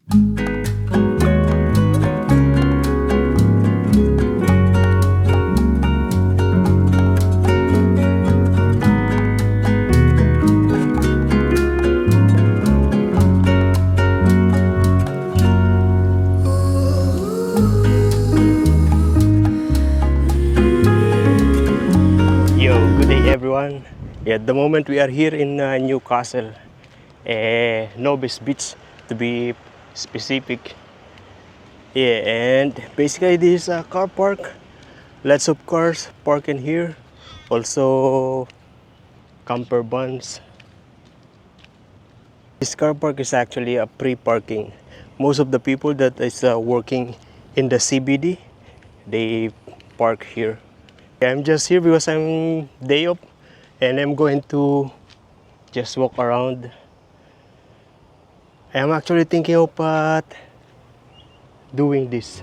Everyone, at the moment we are here in Newcastle, Nobis Beach to be specific. And basically this is a car park. Lots of cars parking here. Also camper vans. This car park is actually a pre-parking. Most of the people that is working in the CBD, they park here. I'm just here because I'm day off and I'm going to just walk around. I'm actually thinking of doing this.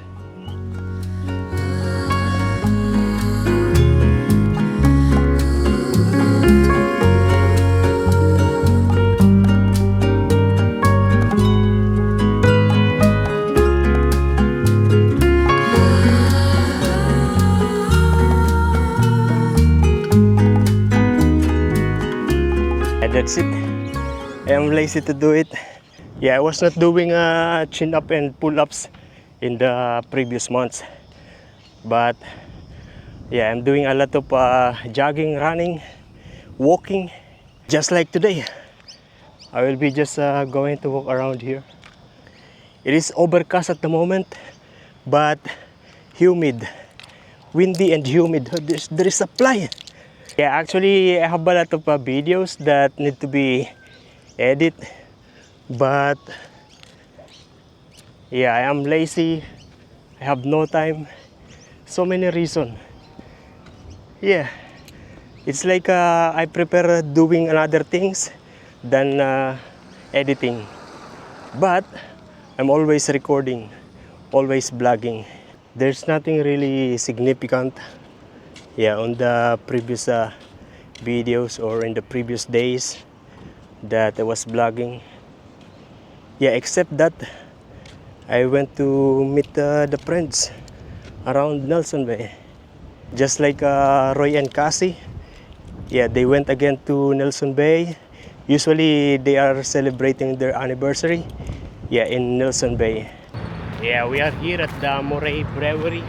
That's it. I'm lazy to do it. Yeah, I was not doing chin up and pull ups in the previous months, but yeah, I'm doing a lot of jogging, running, walking. Just like today, I will be just going to walk around here. It is overcast at the moment, but humid, windy and humid. There is a fly. Yeah, actually I have a lot of videos that need to be edited, but yeah, I am lazy. I have no time. So many reasons. Yeah, it's like I prefer doing other things than editing. But I'm always recording, always vlogging. There's nothing really significant. Yeah, on the previous videos or in the previous days that I was vlogging. Yeah, except that I went to meet the friends around Nelson Bay. Just like Roy and Cassie. Yeah, they went again to Nelson Bay. Usually they are celebrating their anniversary. Yeah, in Nelson Bay. Yeah, we are here at the Mor Brewery.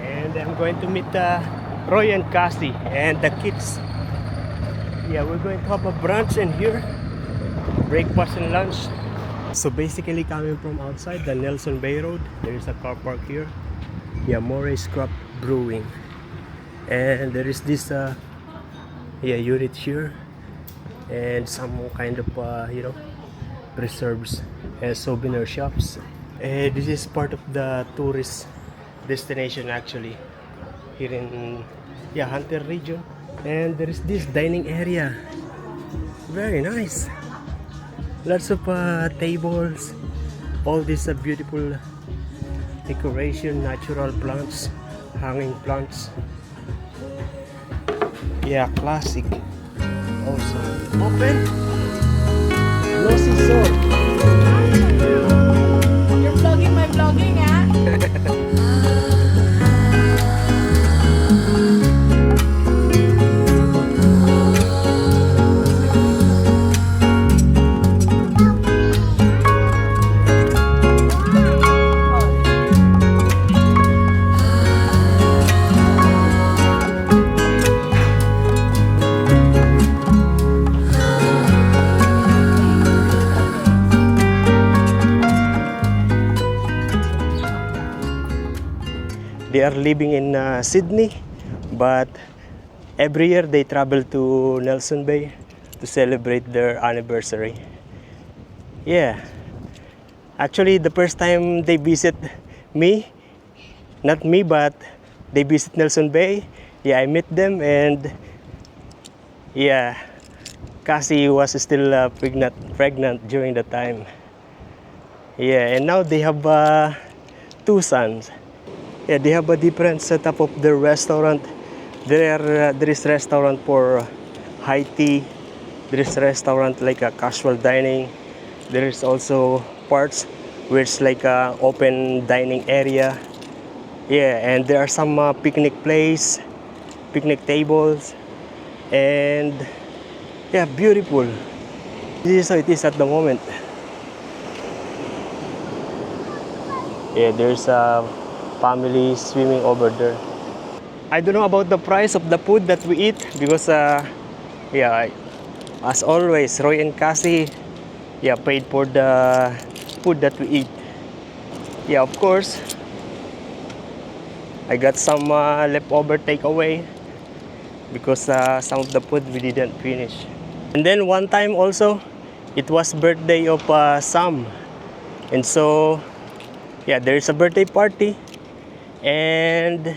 And I'm going to meet Roy and Cassie and the kids. Yeah, we're going to have a brunch in here, breakfast and lunch. So basically coming from outside the Nelson Bay Road, there is a car park here. Yeah, Mor's Craft Brewing. And there is this unit here and some kind of preserves and souvenir shops. And this is part of the tourist destination actually here in Hunter region. And there is this dining area, very nice, lots of tables, all these beautiful decoration, natural plants, hanging plants. Yeah, classic. Also open, no scissor. You're vlogging my vlogging, ah? They are living in Sydney, but every year they travel to Nelson Bay to celebrate their anniversary. Yeah, actually the first time they visit me, not me, but they visit Nelson Bay. Yeah, I met them, and yeah, Cassie was still pregnant during the time. Yeah, and now they have 2 sons. Yeah, they have a different setup of their restaurant. There is restaurant for high tea. There is restaurant like a casual dining. There is also parts where it's like a open dining area. Yeah, and there are some picnic place, picnic tables, and yeah, beautiful. This is how it is at the moment. Yeah, there's a family swimming over there. I don't know about the price of the food that we eat because yeah, as always, Roy and Cassie, yeah, paid for the food that we eat. Yeah, of course, I got some leftover takeaway because some of the food we didn't finish. And then one time also, it was birthday of Sam, and so yeah, there is a birthday party, and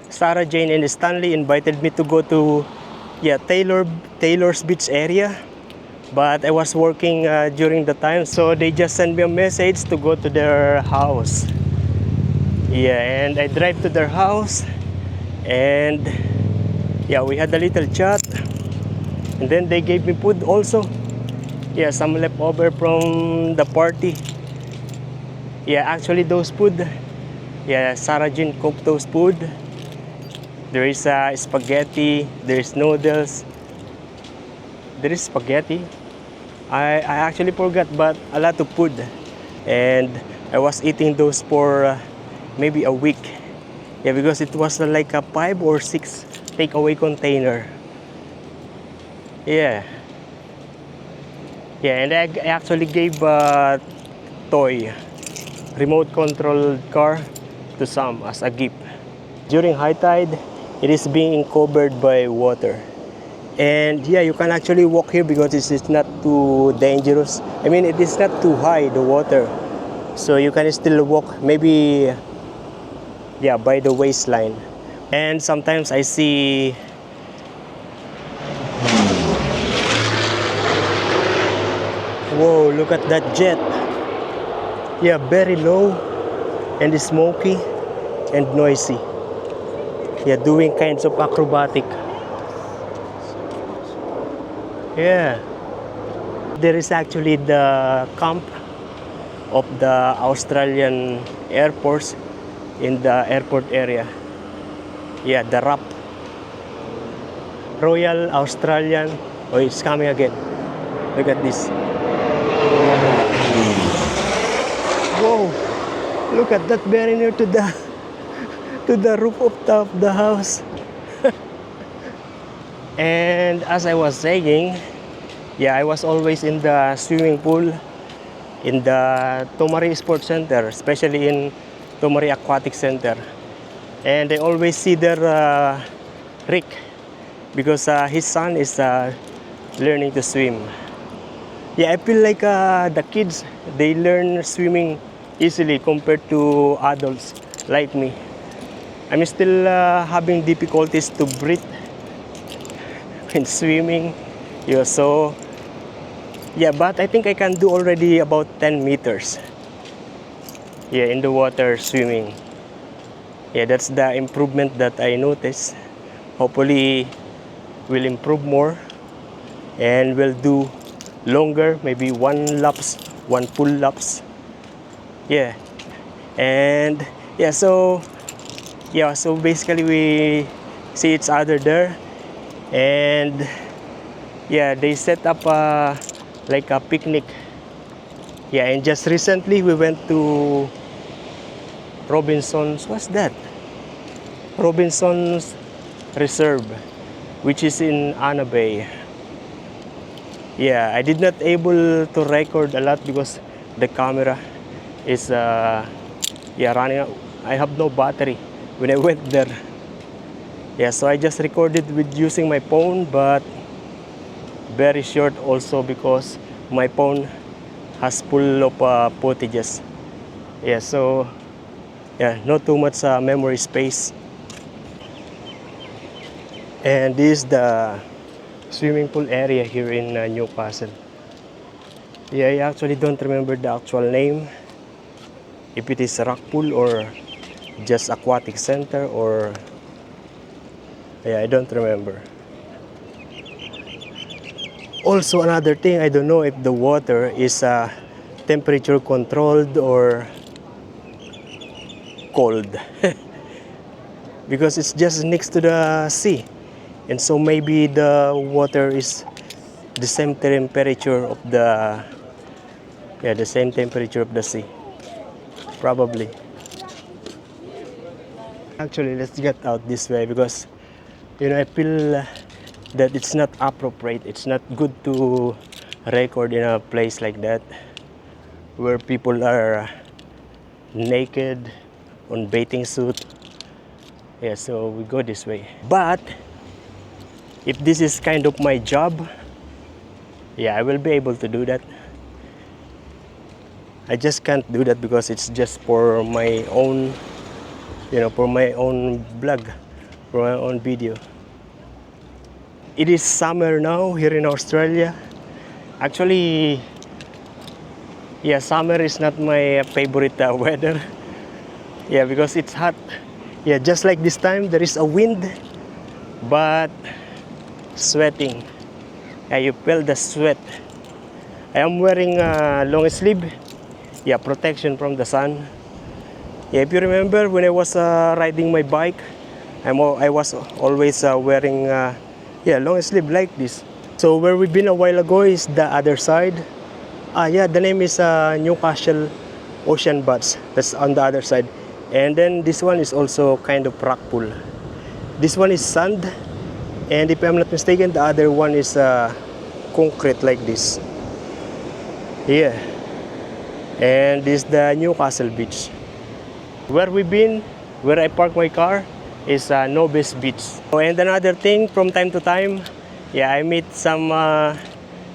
Sarah Jane and Stanley invited me to go to yeah Taylor's Beach area, but I was working during the time, so they just sent me a message to go to their house. Yeah, and I drive to their house, and yeah, we had a little chat, and then they gave me food also. Yeah, some leftover from the party. Yeah, actually those food. Yeah, Sarah Jane cooked those food. There is spaghetti, there is noodles, there is spaghetti. I actually forgot, but a lot of food. And I was eating those for maybe a week. Yeah, because it was like a 5 or 6 takeaway container. Yeah. Yeah, and I actually gave a toy, remote controlled car to some as a gift. During high tide, it is being covered by water. And yeah, you can actually walk here because it's not too dangerous. I mean, it is not too high, the water. So you can still walk maybe yeah, by the waistline. And sometimes I see whoa, look at that jet. Yeah, very low and smoky and noisy. Yeah, doing kinds of acrobatic. Yeah. There is actually the camp of the Australian Air Force in the airport area. Yeah, the RAP. Royal Australian. Oh, it's coming again. Look at this. Whoa! Look at that, very near to the roof of the house. And as I was saying, yeah, I was always in the swimming pool in the Tomari Sports Center, especially in Tomari Aquatic Center. And I always see there Rick because his son is learning to swim. Yeah, I feel like the kids, they learn swimming easily compared to adults like me. I'm still having difficulties to breathe in swimming. Yeah, so yeah, but I think I can do already about 10 meters. Yeah, in the water swimming. Yeah, that's the improvement that I noticed. Hopefully, we'll improve more and we'll do longer, maybe one full laps. Yeah, and yeah, so basically we see each other there, and yeah, they set up like a picnic. Yeah, and just recently we went to Robinson's. What's that? Robinson's Reserve, which is in Anna Bay. Yeah, I did not able to record a lot because the camera is yeah, running out. I have no battery when I went there. Yeah, so I just recorded with using my phone, but very short also because my phone has full of footages. Yeah, so yeah, not too much memory space. And this is the swimming pool area here in Newcastle. Yeah, I actually don't remember the actual name, if it is rock pool or just aquatic center, or yeah, I don't remember. Also another thing, I don't know if the water is temperature controlled or cold because it's just next to the sea, and so maybe the water is the same temperature of the same temperature of the sea, probably. Actually, let's get out this way because I feel that it's not appropriate, it's not good to record in a place like that where people are naked on bathing suit. Yeah, so we go this way. But if this is kind of my job, yeah, I will be able to do that. I just can't do that because it's just for my own, for my own blog, for my own video. It is summer now here in Australia. Actually, yeah, summer is not my favorite weather. Yeah, because it's hot. Yeah, just like this time, there is a wind, but sweating. Yeah, you feel the sweat. I am wearing a long sleeve. Yeah, protection from the sun. Yeah, if you remember when I was riding my bike, I was always wearing long sleeve like this. So where we've been a while ago is the other side. Yeah, the name is Newcastle Ocean Butts. That's on the other side. And then this one is also kind of rock pool. This one is sand, and if I'm not mistaken, the other one is concrete like this. Yeah. And this is the Newcastle beach. Where we've been, where I park my car, is Nobis Beach. And another thing, from time to time, yeah, I meet some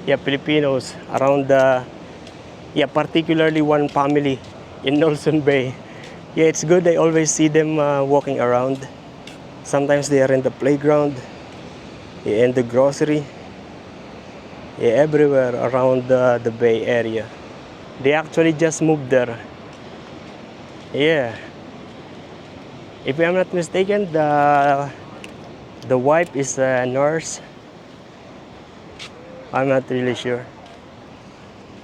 Filipinos around particularly one family in Nelson Bay. Yeah, it's good. I always see them walking around. Sometimes they are in the playground, in the grocery, everywhere around the Bay Area. They actually just moved there. Yeah. If I'm not mistaken, the wife is a nurse. I'm not really sure.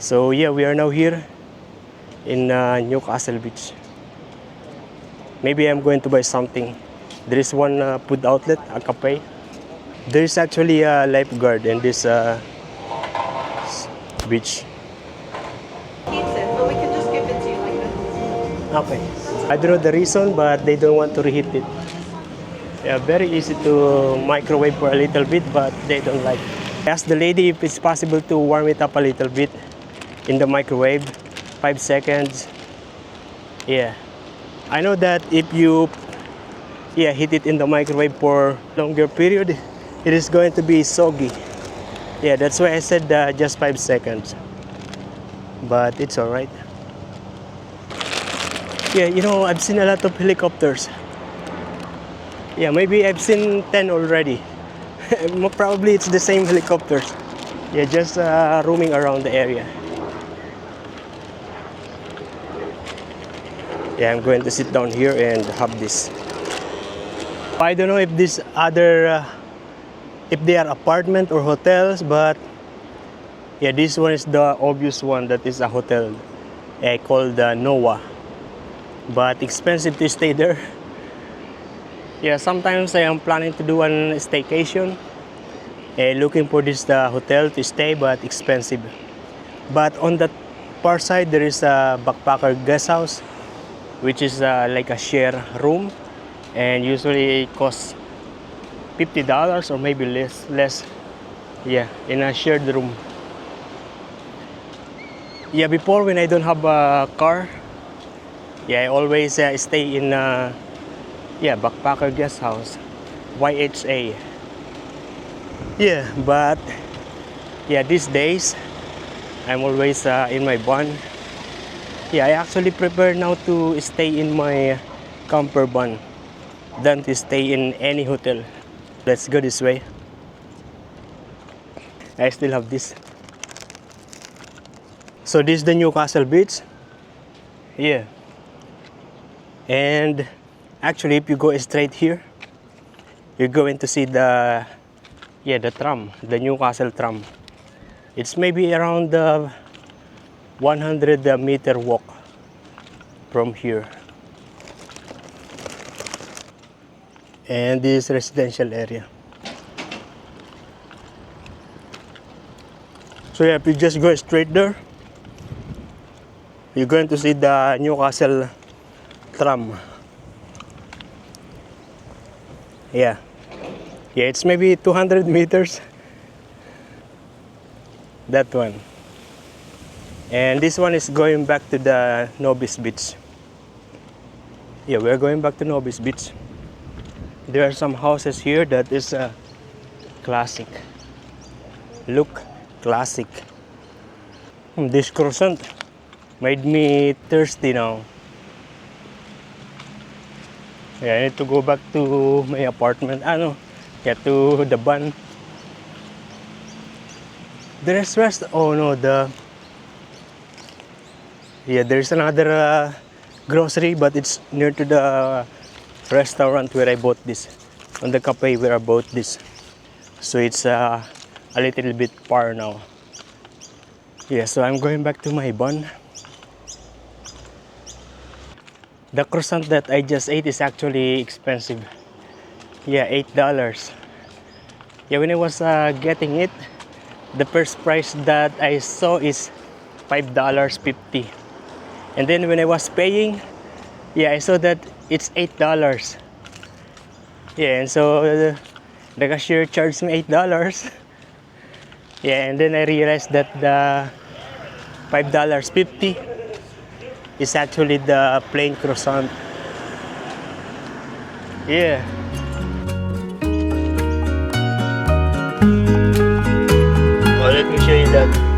So yeah, we are now here in Newcastle Beach. Maybe I'm going to buy something. There is one food outlet, a cafe. There is actually a lifeguard in this beach. But we can just give it to you like this. Okay. I don't know the reason, but they don't want to reheat it. Yeah, very easy to microwave for a little bit, but they don't like it. I asked the lady if it's possible to warm it up a little bit in the microwave, 5 seconds. Yeah. I know that if you heat it in the microwave for longer period, it is going to be soggy. Yeah, that's why I said just 5 seconds. But it's alright. Yeah, I've seen a lot of helicopters. Yeah, maybe I've seen 10 already. Probably it's the same helicopters. Yeah, just roaming around the area. Yeah, I'm going to sit down here and have this. I don't know if this other, if they are apartment or hotels, but yeah, this one is the obvious one that is a hotel called Noah. But expensive to stay there. Yeah, sometimes I am planning to do an staycation, looking for this hotel to stay, but expensive. But on the far side, there is a backpacker guest house, which is like a share room, and usually it costs $50 or maybe less. Yeah, in a shared room. Yeah, before when I don't have a car, yeah, I always stay in backpacker guest house, YHA. Yeah, but yeah, these days I'm always in my van. Yeah, I actually prefer now to stay in my camper van than to stay in any hotel. Let's go this way. I still have this. So this is the Newcastle Beach. Yeah. And actually, if you go straight here, you're going to see the tram, the Newcastle tram. It's maybe around 100-meter walk from here. And this residential area. So yeah, if you just go straight there, you're going to see the Newcastle tram. Yeah, it's maybe 200 meters. That one. And this one is going back to the Nobis Beach. Yeah, we're going back to Nobis Beach. There are some houses here that is classic. Look, classic. This croissant made me thirsty now. Yeah, I need to go back to my apartment. Yeah, to the van. The rest. Oh no, yeah, there's another grocery, but it's near to the restaurant where I bought this, on the cafe where I bought this. So it's a little bit far now. Yeah, so I'm going back to my bun. The croissant that I just ate is actually expensive. Yeah, $8. Yeah, when I was getting it, the first price that I saw is $5.50. And then when I was paying, yeah, I saw that it's $8. Yeah, and so the cashier charged me $8. Yeah, and then I realized that the $5.50 is actually the plain croissant. Yeah. Oh, let me show you that.